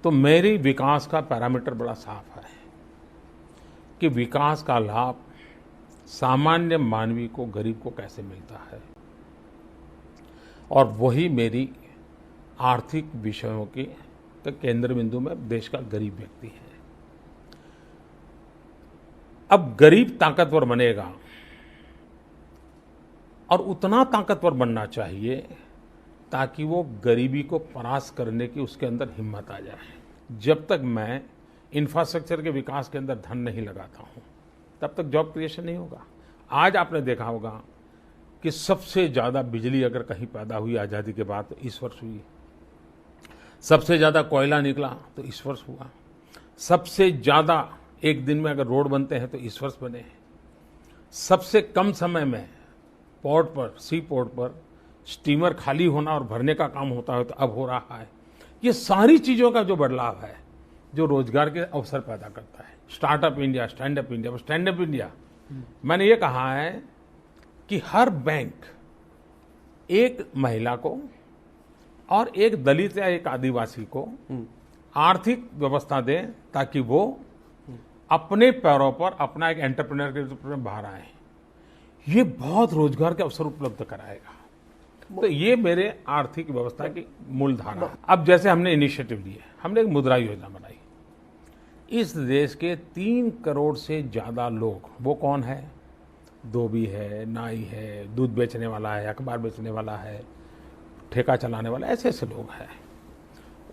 तो मेरी विकास का पैरामीटर बड़ा साफ है कि विकास का लाभ सामान्य मानवी को, गरीब को कैसे मिलता है, और वही मेरी आर्थिक विषयों के केंद्र बिंदु में देश का गरीब व्यक्ति है। अब गरीब ताकतवर बनेगा और उतना ताकतवर बनना चाहिए ताकि वो गरीबी को परास्त करने की उसके अंदर हिम्मत आ जाए। जब तक मैं इंफ्रास्ट्रक्चर के विकास के अंदर धन नहीं लगाता हूं, तब तक जॉब क्रिएशन नहीं होगा। आज आपने देखा होगा कि सबसे ज़्यादा बिजली अगर कहीं पैदा हुई आज़ादी के बाद तो इस वर्ष हुई। सबसे ज़्यादा कोयला निकला तो इस वर्ष हुआ। सबसे ज़्यादा एक दिन में अगर रोड बनते हैं तो इस वर्ष बने हैं। सबसे कम समय में पोर्ट पर, सी पोर्ट पर स्टीमर खाली होना और भरने का काम होता है तो अब हो रहा है। ये सारी चीज़ों का जो बदलाव है, जो रोजगार के अवसर पैदा करता है। Startup India, stand up India. Stand up India मैंने ये कहा है कि हर बैंक एक महिला को और एक दलित या एक आदिवासी को आर्थिक व्यवस्था दे ताकि वो अपने पैरों पर अपना एक एंटरप्रेन्योर के रूप में बाहर आए। ये बहुत रोजगार के अवसर उपलब्ध कराएगा। तो ये मेरे आर्थिक व्यवस्था की मूलधारा है। अब जैसे हमने इनिशिएटिव लिए, हमने एक मुद्रा योजना बनाई। इस देश के 3 करोड़ से ज्यादा लोग, वो कौन है? धोबी है, नाई है, दूध बेचने वाला है, अखबार बेचने वाला है, ठेका चलाने वाला, ऐसे ऐसे लोग हैं।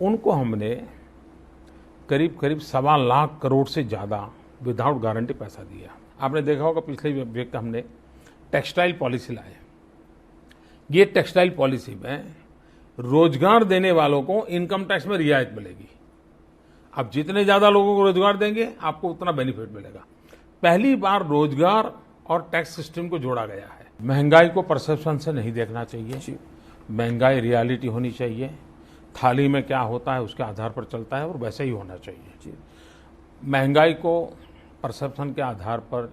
उनको हमने करीब करीब 1.25 लाख करोड़ से ज़्यादा विदाउट गारंटी पैसा दिया। आपने देखा होगा पिछले वीक हमने टेक्सटाइल पॉलिसी लाए। ये टेक्सटाइल पॉलिसी में रोजगार देने वालों को इनकम टैक्स में रियायत मिलेगी। अब जितने ज़्यादा लोगों को रोजगार देंगे आपको उतना बेनिफिट मिलेगा। पहली बार रोजगार और टैक्स सिस्टम को जोड़ा गया है। महंगाई को परसेप्शन से नहीं देखना चाहिए, महंगाई रियलिटी होनी चाहिए। थाली में क्या होता है उसके आधार पर चलता है और वैसे ही होना चाहिए। महंगाई को परसेप्शन के आधार पर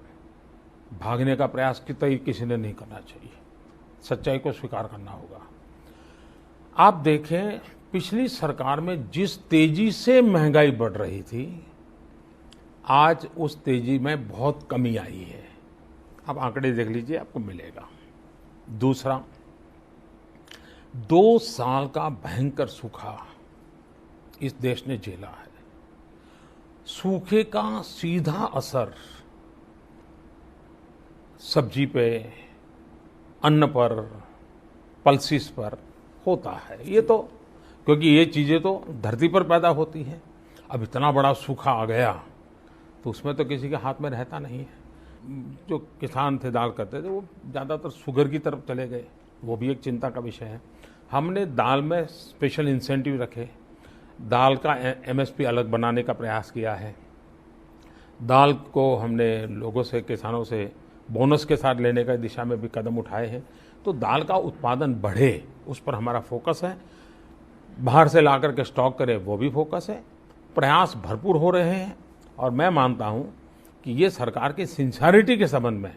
भागने का प्रयास किसी ने नहीं करना चाहिए। सच्चाई को स्वीकार करना होगा। आप देखें, पिछली सरकार में जिस तेजी से महंगाई बढ़ रही थी, आज उस तेजी में बहुत कमी आई है। आप आंकड़े देख लीजिए, आपको मिलेगा। दूसरा, 2 साल का भयंकर सूखा इस देश ने झेला है। सूखे का सीधा असर सब्जी पे, अन्न पर, पल्सिस पर होता है। ये तो क्योंकि ये चीजें तो धरती पर पैदा होती हैं। अब इतना बड़ा सूखा आ गया तो उसमें तो किसी के हाथ में रहता नहीं है। जो किसान थे, दाल करते थे, वो ज़्यादातर शुगर की तरफ चले गए। वो भी एक चिंता का विषय है। हमने दाल में स्पेशल इंसेंटिव रखे, दाल का एमएसपी अलग बनाने का प्रयास किया है। दाल को हमने लोगों से, किसानों से बोनस के साथ लेने का दिशा में भी कदम उठाए हैं। तो दाल का उत्पादन बढ़े, उस पर हमारा फोकस है। बाहर से ला करके स्टॉक करें, वो भी फोकस है। प्रयास भरपूर हो रहे हैं और मैं मानता हूं कि ये सरकार की सिंसियरिटी के संबंध में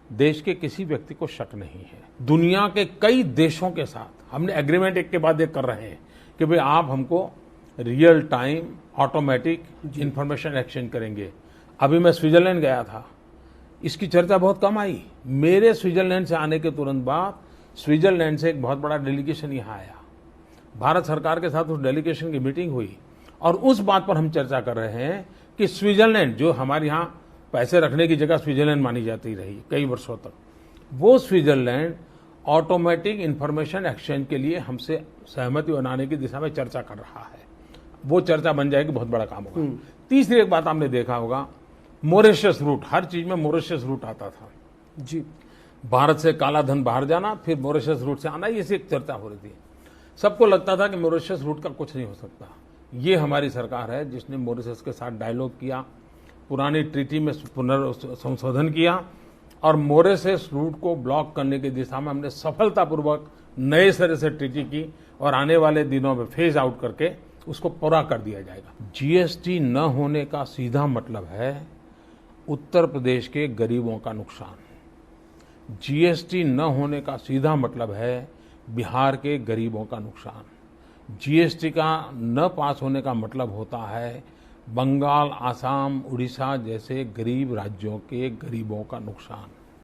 देश के किसी व्यक्ति को शक नहीं है। दुनिया के कई देशों के साथ हमने एग्रीमेंट एक के बाद एक कर रहे हैं कि भाई आप हमको real time automatic information exchange करेंगे। अभी मैं स्विट्जरलैंड गया था, इसकी चर्चा बहुत कम आई। मेरे स्विट्जरलैंड से आने के तुरंत बाद स्विट्जरलैंड से एक बहुत बड़ा डेलीगेशन यहाँ आया। भारत सरकार के साथ उस डेलीगेशन की मीटिंग हुई और उस बात पर हम चर्चा कर रहे हैं कि स्विट्जरलैंड, जो हमारे यहाँ पैसे रखने की जगह स्विट्जरलैंड मानी जाती रही कई वर्षों तक, वो स्विट्जरलैंड ऑटोमेटिक इंफॉर्मेशन एक्सचेंज के लिए हमसे सहमति बनाने की दिशा में चर्चा कर रहा है। वो चर्चा बन जाएगी, बहुत बड़ा काम होगा। तीसरी एक बात आपने देखा होगा, मॉरिशस रूट। हर चीज में मॉरिशस रूट आता था जी। भारत से काला धन बाहर जाना, फिर मॉरिशस रूट से आना, ये एक चर्चा हो रही थी। सबको लगता था कि मॉरिशस रूट का कुछ नहीं हो सकता। ये हमारी सरकार है जिसने मॉरिशस के साथ डायलॉग किया, पुरानी ट्रीटी में पुनर्संशोधन किया और मॉरिशस रूट को ब्लॉक करने की दिशा में हमने सफलतापूर्वक नए सिरे से ट्रीटी की और आने वाले दिनों में फेज आउट करके उसको पूरा कर दिया जाएगा। जीएसटी न होने का सीधा मतलब है उत्तर प्रदेश के गरीबों का नुकसान। जीएसटी न होने का सीधा मतलब है बिहार के गरीबों का नुकसान। जीएसटी का न पास होने का मतलब होता है बंगाल, असम, उड़ीसा जैसे गरीब राज्यों के गरीबों का नुकसान।